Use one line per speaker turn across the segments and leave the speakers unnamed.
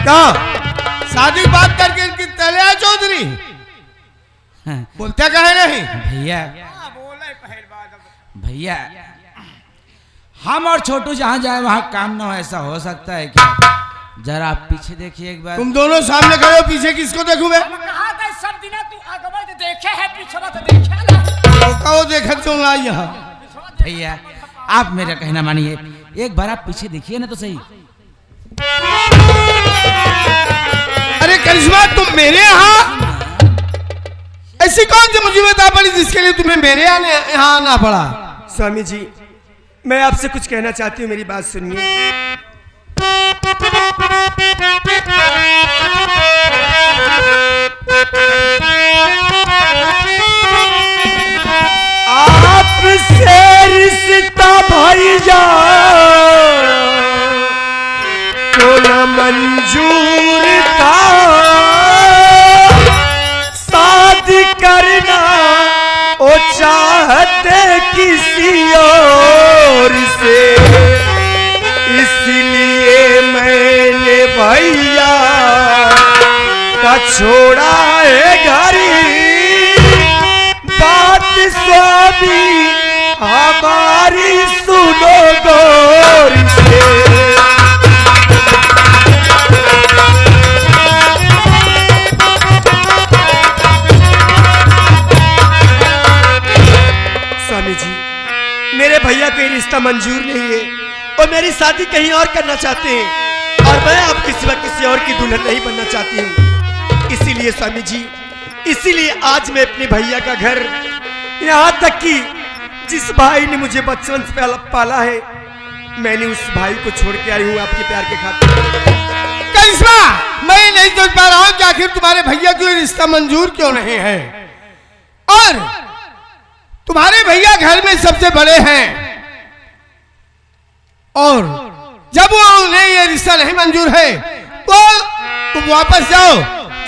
कहा शादी बात करके इनकी तले आ चौधरी बोलते कहे नहीं
भैया। भैया हम और छोटू जहाँ जाए वहाँ काम ना हो, ऐसा हो सकता है क्या? जरा आप पीछे देखिए एक बार।
तुम दोनों सामने खड़े हो, पीछे किसको देखूं मैं?
सब दिन तू आगे देखे है, पीछे तो देखे ना।
कहो देखा क्यों लाई यहाँ?
भैया आप मेरा कहना मानिए, एक बार आप पीछे देखिए ना तो सही।
अरे करिश्मा तुम मेरे यहाँ ऐसी कौन सी मुसीबत आ पड़ी जिसके लिए तुम्हें मेरे यहाँ आना पड़ा?
स्वामी जी मैं आपसे कुछ कहना चाहती हूँ, मेरी बात सुनिए। आपसे रिश्ता भैया तो न मंजूर था, शादी करना ओ चाहते किसी और से, इसलिए मैंने भैया का छोड़ा है घर। बात स्वामी हमारी सुनो गौर से। स्वामी जी मेरे भैया को ये रिश्ता मंजूर नहीं है और मेरी शादी कहीं और करना चाहते हैं और मैं आपके सिवा किसी और की दुल्हन नहीं बनना चाहती हूँ। इसीलिए स्वामी जी, इसीलिए आज मैं अपने भैया का घर, यहाँ तक कि जिस भाई ने मुझे बचपन से पाला है, मैंने उस भाई को छोड़ के आई हूँ आपके प्यार के खातिर।
करिश्मा मैं नहीं सोच पा रहा हूँ कि आखिर तुम्हारे भैया को रिश्ता मंजूर क्यों नहीं है, और तुम्हारे भैया घर में सबसे बड़े हैं और जब वो उन्हें ये रिश्ता नहीं मंजूर है तो तुम वापस जाओ,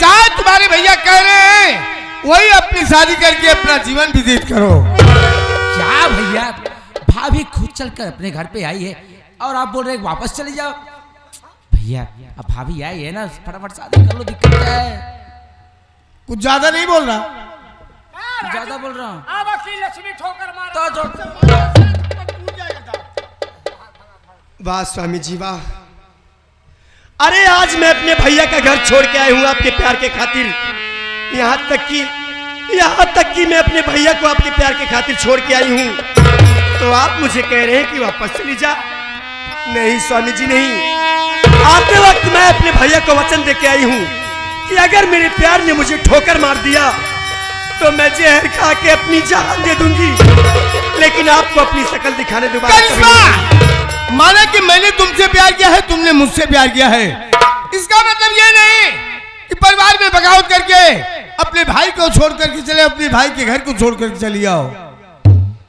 चाहे तुम्हारे भैया कह रहे हैं वही अपनी शादी करके अपना जीवन व्यतीत करो।
क्या भैया, भाभी खुद चलकर अपने घर पे आई है और आप बोल रहे हैं वापस चले जाओ? भैया अब भाभी आई है ना, फटाफट शादी कर लो, दिक्कत क्या है?
कुछ ज्यादा नहीं बोल रहा,
ज्यादा बोल रहा हूँ।
अब वकील लक्ष्मी ठोकर मार
वाह स्वामी जी वाह। अरे आज मैं अपने भैया का घर छोड़ के आई हूँ आपके प्यार के खातिर, यहाँ तक कि मैं अपने भैया को आपके प्यार के खातिर छोड़ के आई हूँ, तो आप मुझे कह रहे हैं कि वापस चली जा? नहीं स्वामी जी नहीं, आते वक्त मैं अपने भैया को वचन दे के आई हूँ कि अगर मेरे प्यार ने मुझे ठोकर मार दिया तो मैं जहर खा के अपनी जान दे दूंगी, लेकिन आपको अपनी शक्ल दिखाने दोबारा।
माना कि मैंने तुमसे प्यार किया है, तुमने मुझसे प्यार किया है, इसका मतलब ये नहीं कि परिवार में बगावत करके अपने भाई को छोड़ करके चले, अपने भाई के घर को छोड़ करके चली आओ।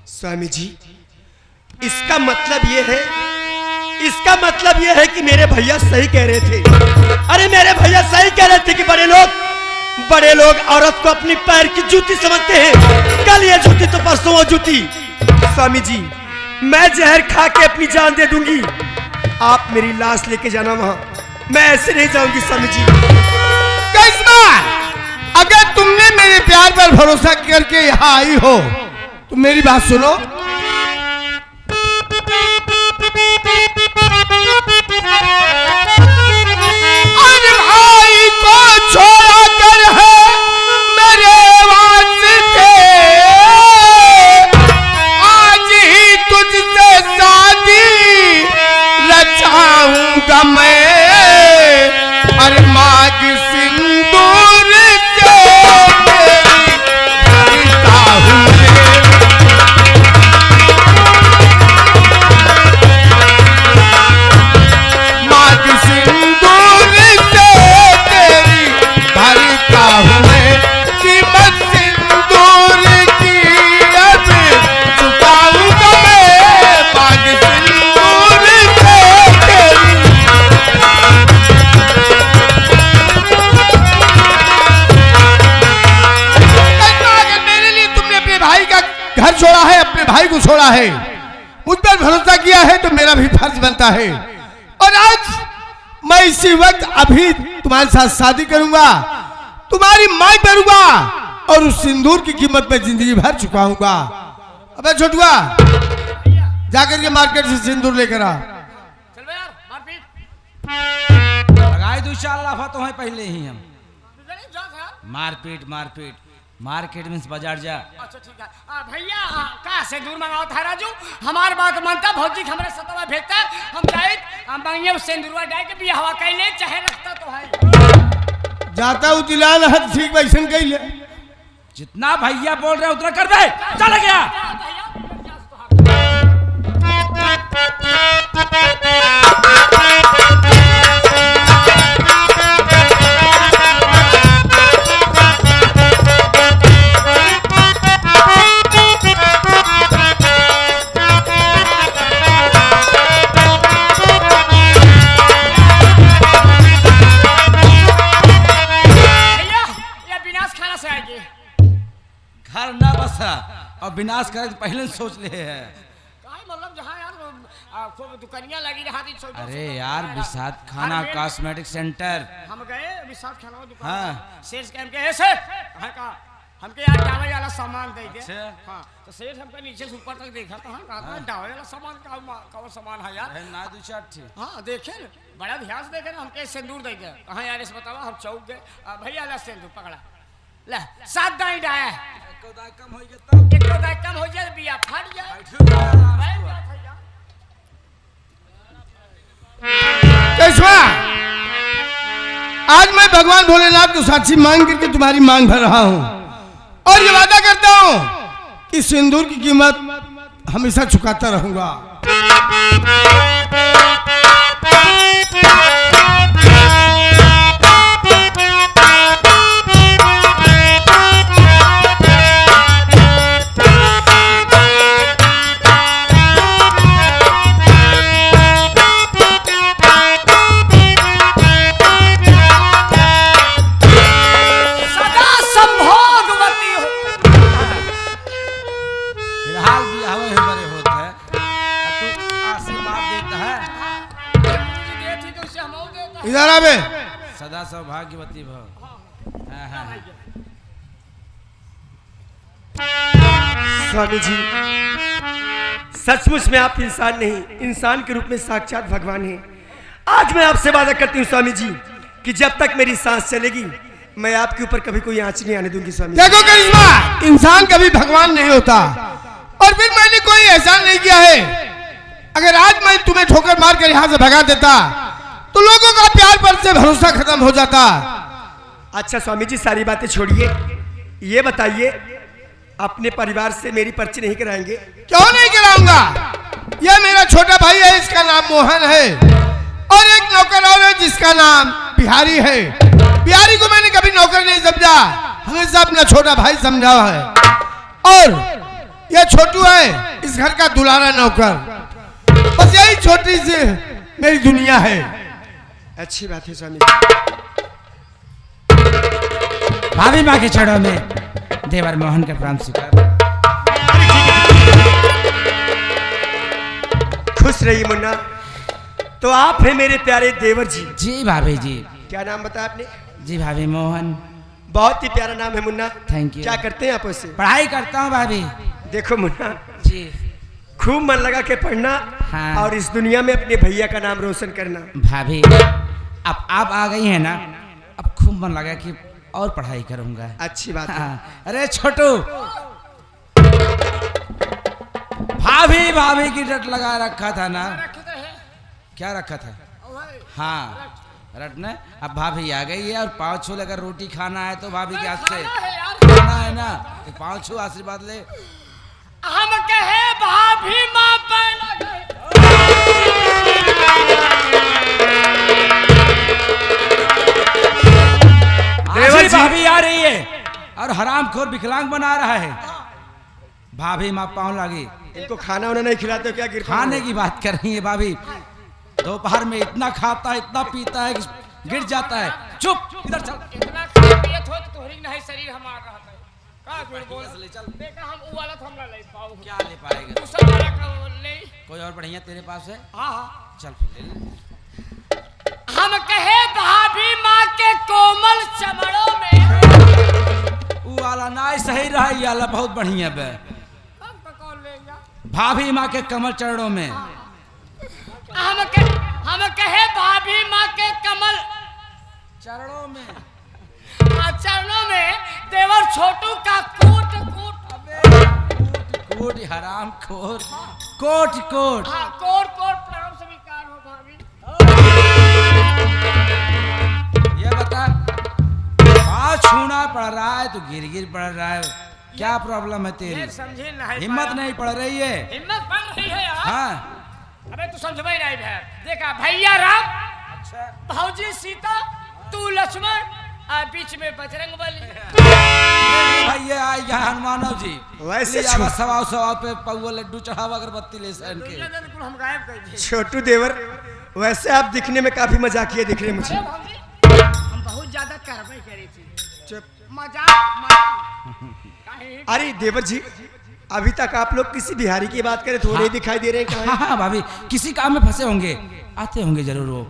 स्वामी जी इसका मतलब ये है कि मेरे भैया सही कह रहे थे। अरे मेरे भैया सही कह रहे थे कि बड़े लोग औरत को अपनी पैर की जूती समझते हैं, कल ये जूती तो परसों वो जूती। स्वामी जी मैं जहर खा के अपनी जान दे दूंगी, आप मेरी लाश लेके जाना वहां, मैं ऐसे नहीं जाऊंगी स्वामी जी।
करिश्मा अगर तुमने मेरे प्यार पर भरोसा करके यहाँ आई हो तो मेरी बात सुनो, और भाई को छोड़ा कर है मेरे वास्ते, आज ही तुझसे शादी रचाऊंगा मैं, और मांग सिंदूर से भरता हूँ छोड़ा है, अपने भाई को छोड़ा है, मुझ पर भरोसा किया है तो मेरा भी फर्ज बनता है। और आज मैं इसी वक्त अभी तुम्हारे साथ शादी करूंगा, तुम्हारी मां करूंगा और उस सिंदूर की कीमत में जिंदगी भर चुकाऊंगा। अबे छोटुआ, जाकर के मार्केट से सिंदूर लेकर आ।
चल बे यार, मारपीट।
लगाए दो इंशाल्लाह तो है पहले ही हम।
जा यार।
मारपीट मारपीट, मार्केट में बाजार जा।
अच्छा ठीक है। भैया का से दूर मंगाओ था राजू, हमार बात मानता भौजी हमरे सतवा भेजता, हम जाइत हम मंगे सिंदूरवा डाल के बियाह हवा कैले चाहे रखता तो है।
जाता हूँ दिलान हद ठीक वैसन कैले।
जितना भैया बोल रहे उतना कर दे। चल गया। घर ना बसा और विनाश करे तो पहले सोच ले है।
मतलब जहाँ यार खूब दुकानियां लगी रहा थी।
अरे यार विशाद खाना कॉस्मेटिक सेंटर
हम गए विशाद खाना दुकान।
हाँ।
सेल्स कैंप के ऐसे का हमके यार डावे वाला सामान दे दे।
अच्छा।
हाँ तो सेल्स हमके नीचे से ऊपर तक देखा तो कहा डावे वाला सामान का सामान है यार।
ना दो चार थे।
हाँ देखे न बड़ा ध्यान से देखे ना, हमके सिंदूर दे दे। कहाँ यार इस बतावा, हम चौक गए भैया ला सिंदूर पकड़ा ले 7 दाई डाया।
कम हो गया
एक दो दाई कम हो जाए बिया फट जाए।
केशवा, आज मैं भगवान भोलेनाथ को साक्षी मांग करके तुम्हारी मांग भर रहा हूं और ये वादा करता हूं कि सिंदूर की कीमत हमेशा चुकाता रहूंगा। इधर आवे।
सदा सौभाग्यवती भव।
स्वामी जी, सचमुच में आप इंसान नहीं, इंसान के रूप में साक्षात भगवान हैं। आज मैं आपसे वादा करती हूँ स्वामी जी कि जब तक मेरी सांस चलेगी मैं आपके ऊपर कभी कोई आंच नहीं आने दूंगी। स्वामी
देखो करिश्मा, इंसान कभी भगवान नहीं होता और फिर मैंने कोई एहसान नहीं किया है। अगर आज मैं तुम्हें ठोकर मार कर यहाँ से भगा देता तो लोगों का प्यार पर से भरोसा खत्म हो जाता।
अच्छा स्वामी जी, सारी बातें छोड़िए, ये बताइए अपने परिवार से मेरी पर्ची नहीं कराएंगे?
क्यों नहीं कराऊंगा? यह मेरा छोटा भाई है, इसका नाम मोहन है और एक नौकर और है जिसका नाम बिहारी है। बिहारी को मैंने कभी नौकर नहीं समझा, हमेशा अपना छोटा भाई समझा है। और यह छोटू है, इस घर का दुलारा नौकर। बस यही छोटी सी मेरी दुनिया है।
अच्छी बात है स्वामी जी।
भाभी माँ के चरणों में देवर मोहन का प्रणाम स्वीकार।
खुश रहिए मुन्ना। तो आप हैं मेरे प्यारे देवर जी।
जी भाभी जी।
क्या नाम बताया आपने?
जी भाभी मोहन।
बहुत ही प्यारा नाम है मुन्ना।
Thank you.
क्या करते हैं आप उससे?
पढ़ाई करता हूँ भाभी।
देखो मुन्ना
जी,
खूब मन लगा के पढ़ना।
हाँ।
और इस दुनिया में अपने भैया का नाम रोशन करना।
भाभी अब आप आ गई हैं ना, अब खूब मन लगा कि और पढ़ाई करूंगा।
अच्छी बात है।
हाँ। अरे छोटू, भाभी भाभी की रट लगा रखा था ना। क्या रखा था? हाँ रटने। अब भाभी आ गई है और पाँव छू लेकर रोटी खाना है तो भाभी के हाथ से खाना है ना, तो पाँव छू आशीर्वाद ले।
हम कहे भाभी माँ पे लगे।
देवर जी भाभी आ रही है और हरामखोर विकलांग बना रहा है। भाभी माँ पाँव लगी।
इनको खाना वाना नहीं खिलाते क्या? गिर
खाने की बात कर रही है भाभी। दोपहर में इतना खाता है, इतना पीता है कि गिर जाता है। चुप, इधर चल।
इतना खासियत हो तो तोहरी नहीं शरीर हमार रहता है। का झूठ बोल ले चल। देखा हम वो वाला तो हम ना ले पाओ।
क्या ले पाएगा?
दूसरा वाला का ले।
कोई और बढ़िया तेरे पास है?
हाँ हाँ
चल फिर ले ले।
हम कहे भाभी माँ के कोमल चमड़ों में।
वो वाला ना सही रहा, ये वाला बहुत बढ़िया बे। भाभी माँ के कमल चरणों में।
हम कहे भाभी माँ के कमल
चरणों में।
चरणों में देवर छोटू का कोट कोट।
कोट हराम खोर। कोट कोट।
हाँ कोट कोट प्रणाम स्वीकार हो भाभी।
ये बता, आज छूना पड़ रहा है तो गिर गिर पड़ रहा है, क्या प्रॉब्लम है तेरी?
समझे नहीं,
हिम्मत नहीं पड़ रही है।
हिम्मत बढ़ रही है यार।
हाँ
अबे तू समझबे नहीं है। देखा भैया राम, भौजी सीता, तू लक्ष्मण और बीच में बजरंग बली।
भैया आई गया हनुमानव जी।
वैसे
सवाल सवाल पे पौवा लड्डू चढ़ावा अगरबत्ती ले सन के।
हम गायब कर दिए।
छोटू देवर, वैसे आप दिखने में काफी मजाकिया दिख रहे हैं मुझे।
हम बहुत ज्यादा कार्रवाई करी थी। मजाक।
अरे देवर जी, अभी तक आप लोग किसी बिहारी की बात करें थोड़े ही दिखाई दे रहे हैं।
हाँ हाँ भाभी, किसी काम में फंसे होंगे, आते होंगे जरूर वो।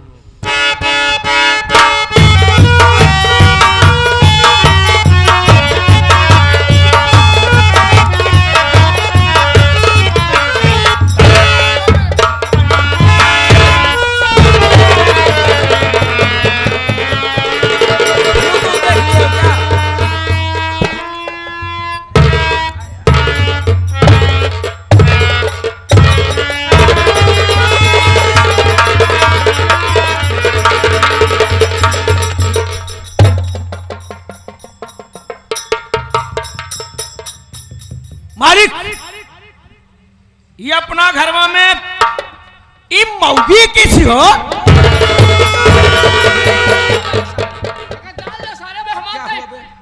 मालिक, ये अपना घरवा में ई मौगी किसी हो?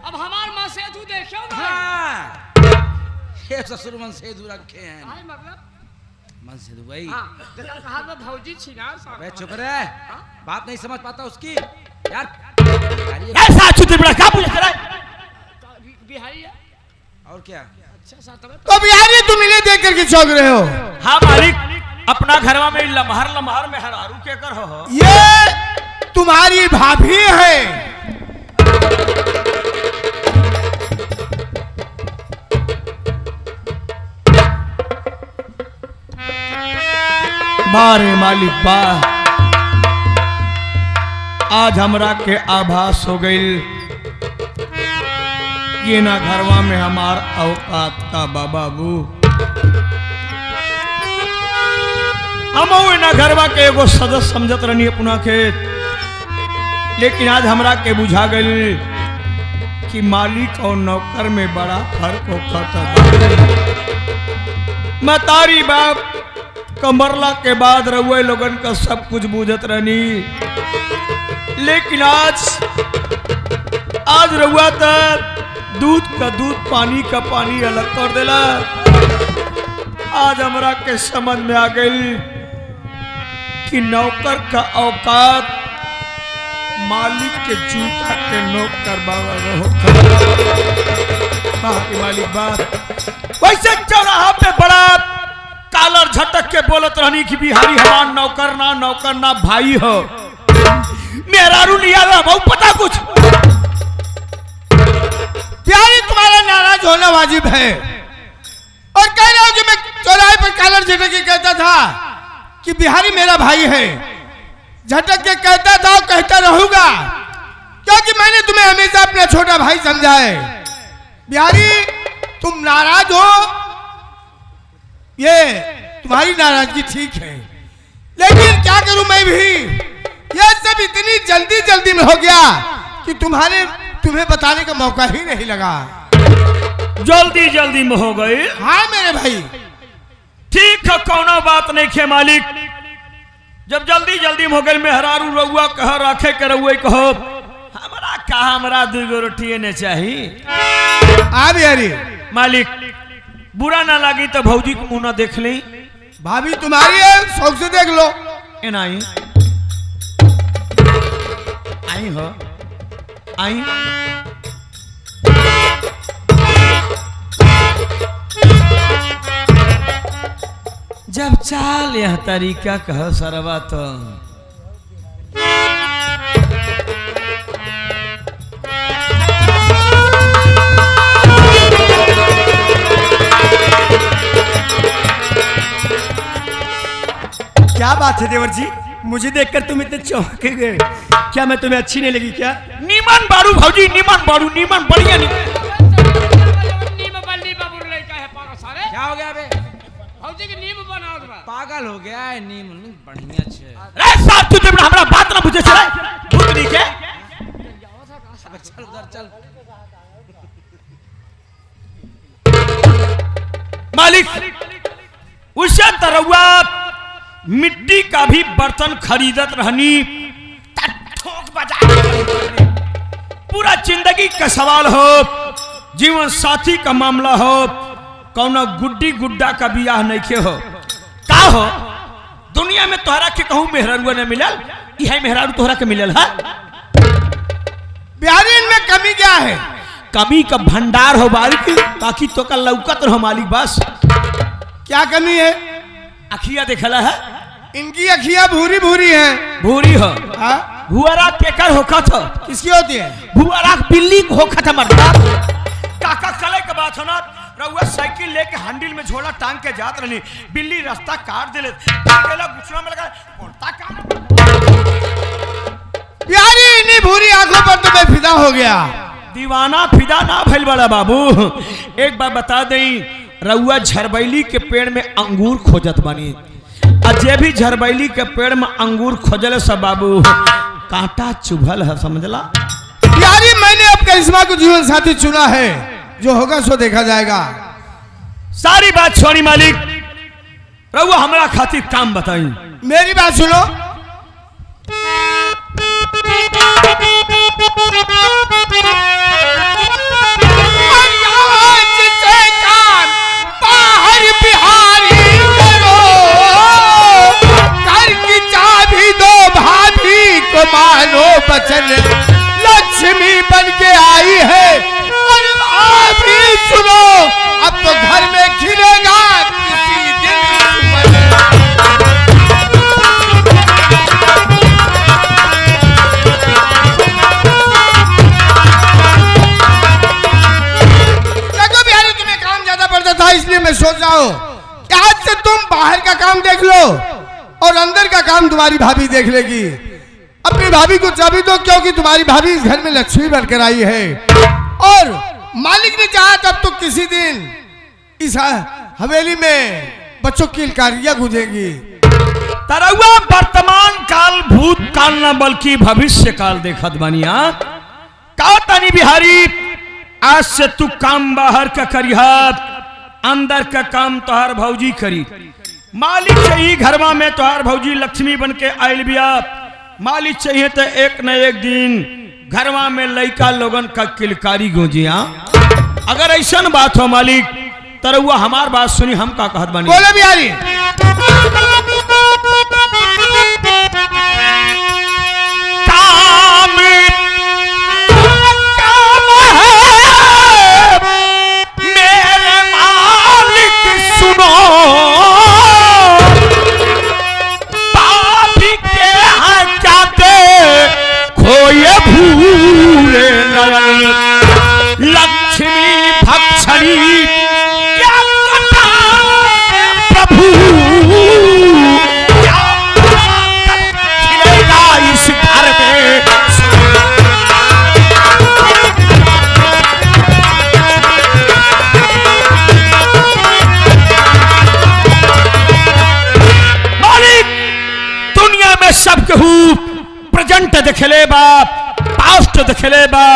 अब हमार माँ से तू देखो ना।
हाँ, ये ससुर मन से दूर रखे हैं।
मतलब
मन से भाई।
कहा मैं भौजी छी ना।
अबे चुप रहे, बात नहीं समझ पाता उसकी यार।
ऐसा चुतिल बड़ा क्या पूछ रहा है?
बिहारी है
और क्या?
तो बिहारी तुम इन्हें देख करके चौंक रहे हो?
हाँ मालिक, अपना घरवा में लम्हार लम्हार में हरारू के कर हो।
ये तुम्हारी भाभी है। बारे मालिक बा, आज हमरा के आभास हो गई कि ना घरवा में हमार औकात का बाबू। हम ना घरवा के एगो सदस्य समझत रहनी अपना के, लेकिन आज हमरा के बुझा गई कि मालिक और नौकर में बड़ा फर्क होता। मैं तारी बाप कमरला के बाद रउए लोगन का सब कुछ बूझत रहनी, लेकिन आज रउआ तक दूध का दूध पानी का पानी अलग कर देला। आज हमरा के समझ में आ गई कि नौकर का औकात मालिक के जूता के नौकर बाबा मालिक बात। वैसे चौराहा पे बड़ा कालर झटक के बोलत रहनी कि बिहारी हमार नौकर ना भाई हो। मेरा रू लिया बहु पता कुछ। बिहारी तुम्हारा नाराज होना वाजिब है, और कह रहे हो कि मैं चौराहे पर कालर झटक के कहता था कि बिहारी मेरा भाई है। झटक के कहता था और कहता रहूंगा, क्योंकि मैंने तुम्हें हमेशा अपना छोटा भाई समझा है। बिहारी तुम नाराज हो, ये तुम्हारी नाराजगी ठीक है, लेकिन क्या करूं मैं भी। यह सब इतनी जल्दी में हो गया कि तुम्हें बताने का मौका ही नहीं लगा।
जल्दी में हो गई।
हाँ मेरे भाई,
ठीक है, कोनो बात नहीं खे मालिक। जब जल्दी में हो गई, मेहरारू रउआ कह रखे के रउए कहो हमरा दूगो रोटिए ने चाहिए।
आ बिहारी
मालिक, बुरा ना लगी तो भौजी को मुंह ना देख ली।
भाभी तुम्हारी है, शौक से देख लो।
एनाई आई हो आई।
जब चाल यह तरीका कह सरवा तो
क्या बात है देवर जी, मुझे देखकर तुम इतने चौंक गए। क्या मैं तुम्हें अच्छी नहीं लगी क्या?
नीमन बारू भौजी, नीमन बारू, नीमन बढ़िया
क्या हो गया बे?
फौजी की नींब बनाओ बा।
पागल हो गया है। नीम बढ़िया छे।
अरे साहब तू जब हमरा बात ना बुझे चले भूत नहीं के
चल उधर चल।
मालिक उससे तरवा मिट्टी का भी बर्तन खरीदत रहनी, ठोक बजा के पूरा जिंदगी का सवाल हो, जीवन साथी का मामला हो, कौना गुड्डी गुड्डा का बियाह नहीं के हो का हो। दुनिया में तोहरा के कहूं मेहरारुआ ने मिलल, यह मेहरारू तोहरा के मिलल है।
बिहारी इनमें कमी क्या है?
कमी का भंडार हो बालिक, बाकी तो का लौकत रहो मालिक बस।
क्या कमी है?
अखिया देखला है,
इनकी अखियां भूरी भूरी हैं।
भूरी हो।
हाँ?
भुआरा केकर होखत हो?
किसकी होती है?
भुआरा बिल्ली होखत हमर बाप। काका कले के बात होना, रउआ साइकिल लेके हैंडल में झोला टांग के जात रहनी, बिल्ली रास्ता काट देले, अकेला गुस्सा में लगा पड़ता काम।
बिहारी इन्हीं भूरी आंखों पर तो मैं फिदा हो गया।
दीवाना फिदा ना भइल बड़ा बाबू। एक बार बता देई, रउआ झरबैली के पेड़ में अंगूर खोजत बानी, और जे भी झरबैली के पेड़ में अंगूर खोजले सब बाबू कांटा चुभल है, समझला।
बिहारी मैंने अब करिश्मा को जीवन साथी चुना है, जो होगा सो देखा जाएगा।
सारी बात छोड़ी मालिक, रउआ हमरा खातिर काम बताई।
मेरी बात सुनो। बाहर बिहारी करो, घर की चाबी दो भाभी को, मानो बचन लक्ष्मी बन के आई है। और आप भी सुनो, अब तो घर में खिलेगा किसी दिन सुमन। देखो बिहारी, तुम्हें काम ज्यादा पड़ता था, इसलिए मैं सोच रहा हूँ कि आज से तुम बाहर का काम देख लो और अंदर का काम तुम्हारी भाभी देख लेगी। अपनी भाभी को चाबी दो, क्योंकि तुम्हारी भाभी इस घर में लक्ष्मी बनकर आई है। और मालिक ने चाहा तब तो किसी दिन इस हवेली में बच्चों की लकारियां गूंजेगी।
तरौआ वर्तमान काल भूत काल न बल्कि भविष्य काल देखत बनिया। का तनी बिहारी, आज से तू काम बाहर का करिहा, अंदर का काम तोहार भौजी करी। मालिक चाहिए घरवा में तोहार भौजी लक्ष्मी बन के आयल बिया। मालिक चाहिए तो एक न एक दिन घरवा में लइका लोगन का किलकारी गूंजिया। अगर ऐसा बात हो मालिक, तरौआ हमार बात सुनी, हम का कहत बनी।
बोले बिहारी।
काम है मेरे मालिक सुनो, पापी के हैं क्या देखो ये भूले लक्ष्मी भक्षणी क्या कथा प्रभु, क्या खिलेगा इस घर में। मालिक दुनिया में सब केहू प्रेजेंट दिखले बा, पास्ट दिखले बा,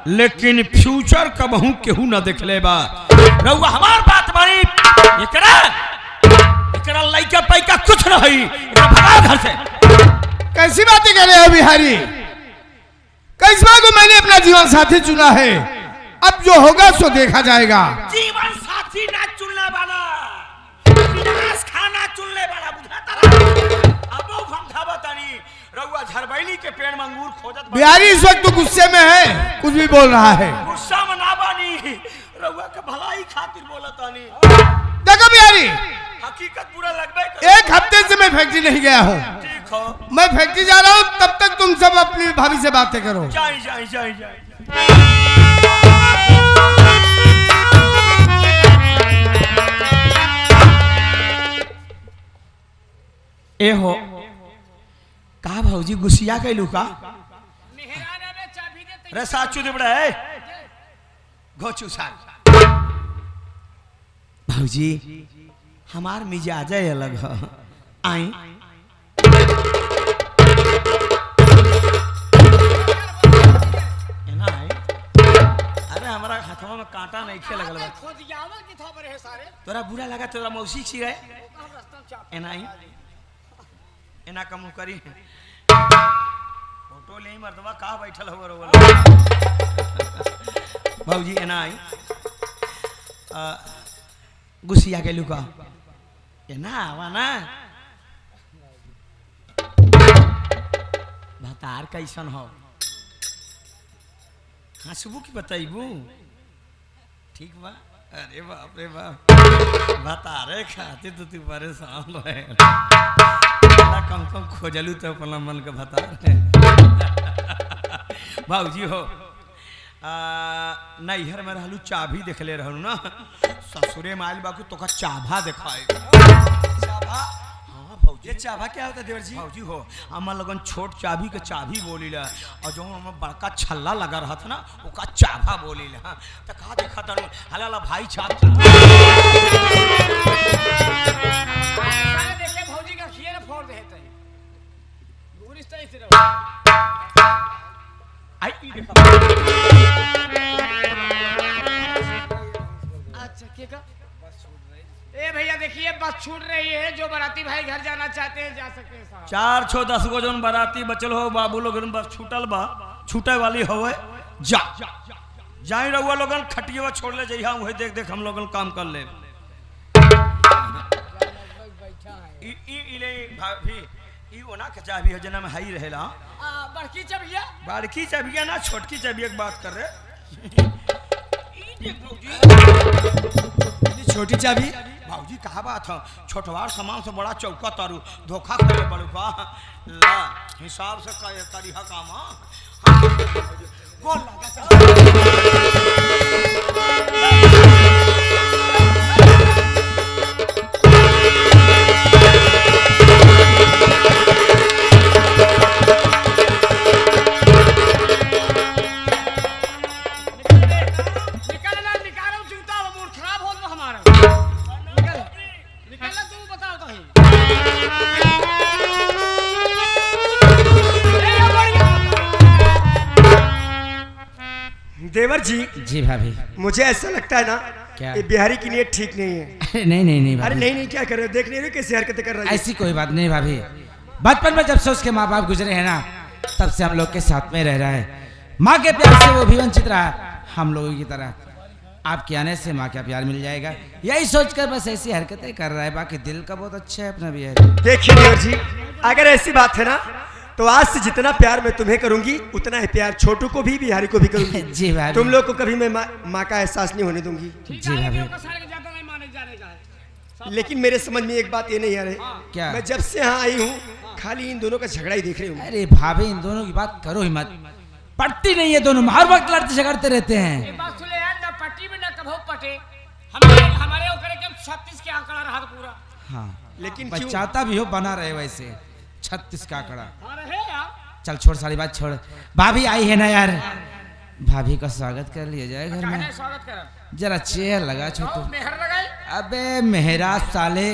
लेकिन फ्यूचर कबहू केहू न दिखले बा। रउआ हमार बात मानी, एकरा लइका पैका कुछ न हई, एकरा भगा घर से।
कैसी बातें कर रहे हो बिहारी? करिश्मा को मैंने अपना जीवन साथी चुना है, अब जो होगा सो देखा जाएगा।
जीवन साथी ना चुनने वाला, विनाश खाना चुनने वाला बुझाता। अब वो समझावा तानी, रउआ झरबैली के पेड़ में अंगूर खोजत बा।
बिहारी इस वक्त तो गुस्से में है, कुछ भी बोल रहा है।
गुस्सा में ना बानी, रउआ के भलाई खातिर बोलतानी।
देखो बिहारी,
हकीकत पूरा लगबे कर।
एक हफ्ते से मैं फैक्ट्री नहीं गया हूँ।
ठीक हो,
मैं फैक्ट्री जा रहा हूँ, तब तक तुम सब अपनी भाभी से बातें करो।
जाई जाई जाई जाई। ए हो का भौजी गुस्सिया कैलू का
मेहराना में चाबी देते
रे साचू दे बड़ा है घोचू साल भौजी हमार मिजाज अलग है आई एना आई अरे हमारा हाथवा में कांटा नहीं खे लगल बा
खोद यावल की थोपर है सारे
तोरा बुरा लगा तोरा मौसी छी रहे
हम रास्ता में चाप
एना आई एना कम करी फोटो ले मर्दवा का बैठल हो रो भौजी एना आई गुस्सिया के लुका एना आवा ना भतार कैसन हो हंसबू की बताइबू ठीक बा अरे बाप रे बाप भतारे खाते तो तू परेशान रहे कम कम खोजलू तो अपना मन के भतार भाजी हो नैहर में रहलू चाभी देखले रहलू ना ससुरे माइल बाकू तो का चाभा दिखाए चाभा हाँ भौजी
ये चाभा क्या होता है देवर जी?
भौजी हो हमार लगन छोट चाभी के चाभी बोली ला और जो हमें बड़का छल्ला लगा रहा था ना ओका चाभा बोली ला तो कहा देखा था हला भाई छाप
सारे देखे भौजी का खिए न फोड़ देते हैं गुरिस तो इस तरह
आई ई देखा
अच्छा क्या का ए भैया देखिए बस छूट रही है जो बाराती भाई घर जाना चाहते हैं जा सकते हैं साहब
4 6 10 गो जन बाराती बचल हो बाबू लोगन बस छूटल बा छूटे वाली होवे जा जाई रहुआ लोगन खटिया छोड़ ले जइहा वही देख देख हम लोगन काम कर ले ई ले भाभी ई ओना के चाबी हो जना में हाई रहेला
बड़की चबिया
बड़की चाबिया ना छोटकी चाबिया की बात कर रहे ई देख भौजी
छोटी चाबी
भाजी कहा बात है छोटवार सामान से बड़ा चौका तारू धोखा करे बड़ू का ला हिसाब से तरीका काम गोल
निकलना निकालो जूता वो मूड खराब हो तो हमारा निकलना तू बताओ तो ही
देवर जी
जी भाभी
मुझे ऐसा लगता है ना
क्या?
ये बिहारी की नीयत ठीक नहीं है।
अरे नहीं
अरे
भाभी
नहीं क्या कर रहे हो, देख नहीं रहे हो कैसी हरकतें कर रही है।
ऐसी कोई बात नहीं भाभी बचपन में जब से उसके माँ बाप गुजरे हैं ना तब से हम लोग के साथ में रह रहा है माँ के प्यार से वो भी वंचित रहा हम लोगों की तरह आपके आने से माँ का प्यार मिल जाएगा यही सोचकर बस ऐसी हरकतें कर रहा है बाकी दिल का बहुत अच्छा है अपना बिहारी
देखिए देवर जी अगर ऐसी बात है ना तो आज से जितना प्यार मैं तुम्हें करूंगी उतना ही प्यार छोटू को भी बिहारी को भी करूंगी।
जी भाभी
तुम लोग को कभी मैं माँ का एहसास नहीं होने दूंगी।
जी भाभी
ज्यादा नहीं माने जाने का है
लेकिन मेरे समझ में एक बात ये नहीं आ रही
क्या?
मैं जब से यहाँ आई हूँ खाली इन दोनों का झगड़ा ही देख रही हूँ।
अरे भाभी इन दोनों की बात करो ही मत पटती नहीं है दोनों हर वक्त लड़ते झगड़ते रहते हैं
ये बात सुने यार ना पट्टी में ना कभो पटे हमारे ओकरे के 36 के आंकड़ा रहा पूरा
हाँ
लेकिन क्यों?
बचाता भी हो बना रहे वैसे 36 का आंकड़ा
हाँ रहे यार
चल छोड़ सारी बात छोड़ भाभी आई है ना यार भाभी का स्वागत कर लिया जाए घर
कहने
में
स्वागत कर
जरा चेयर लगा छोटू
मेहर लगाई
अबे मेहरा साले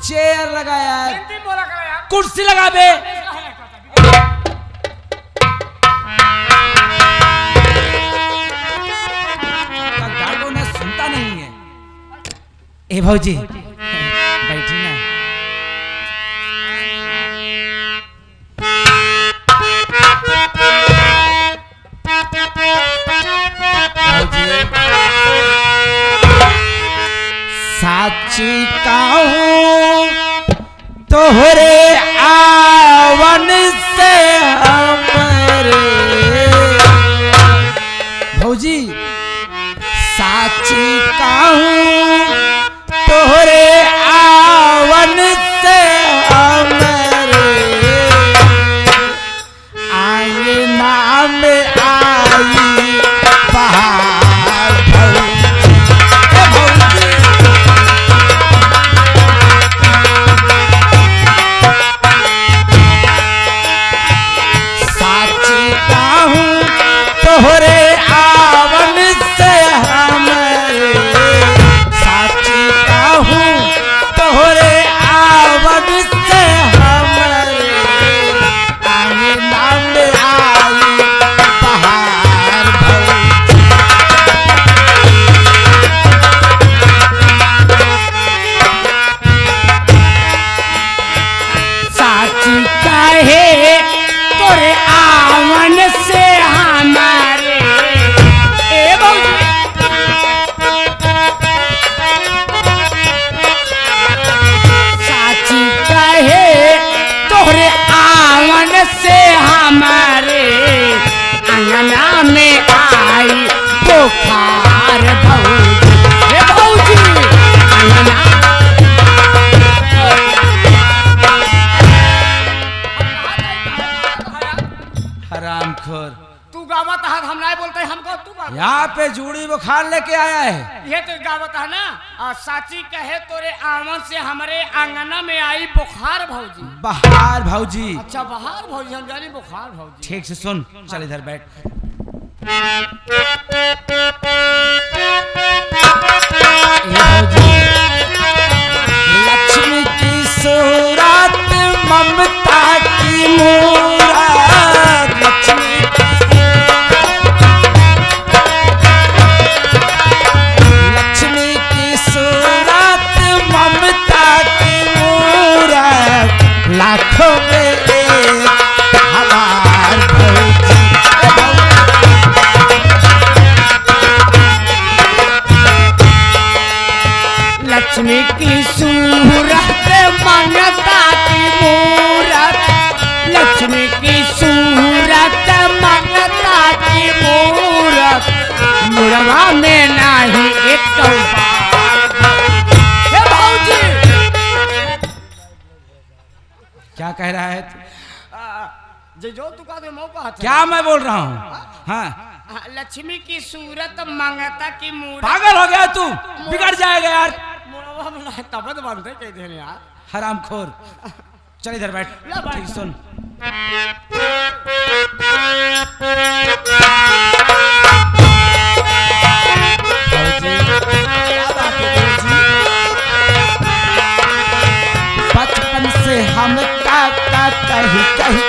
चेयर लगा यार
हिंदी बोला करा यार
कुर्सी लगा बे गाड़ो ना सुनता नहीं है ए भौजी बैठी ना साची कहूँ तोहरे आवन से हमरे भौजी साची कहूँ तोहरे आवन से हमरे आंगना में आई बहार भौजी ए भौजी है?
ये तो गावत है ना, साची कहे तोरे आवन से हमारे आंगना में आई बुखार भौजी।
बहार भौजी।
अच्छा बहार भौजी, हम जानी बुखार भौजी।
ठीक से सुन, चल इधर बैठ। लक्ष्मी की सूरत ममता की मूरत, लक्ष्मी की सूरत ममता की मूरत, लाखों में एक हमार भौजी।
लक्ष्मी की सूरत मंगता की मूरत, लक्ष्मी की सूरत मंगता की मूरत, मुड़वा में नाही एक भौजी।
क्या कह रहा है?
जो तू का मौका
क्या मैं बोल रहा हूँ? हाँ,
लक्ष्मी की सूरत मंगता की मूरत।
पागल हो गया तू, बिगड़ जाएगा यार।
तब बनते कह दे यार,
हरामखोर। चल इधर बैठ। ठीक सुन। बचपन से हम काका कही कही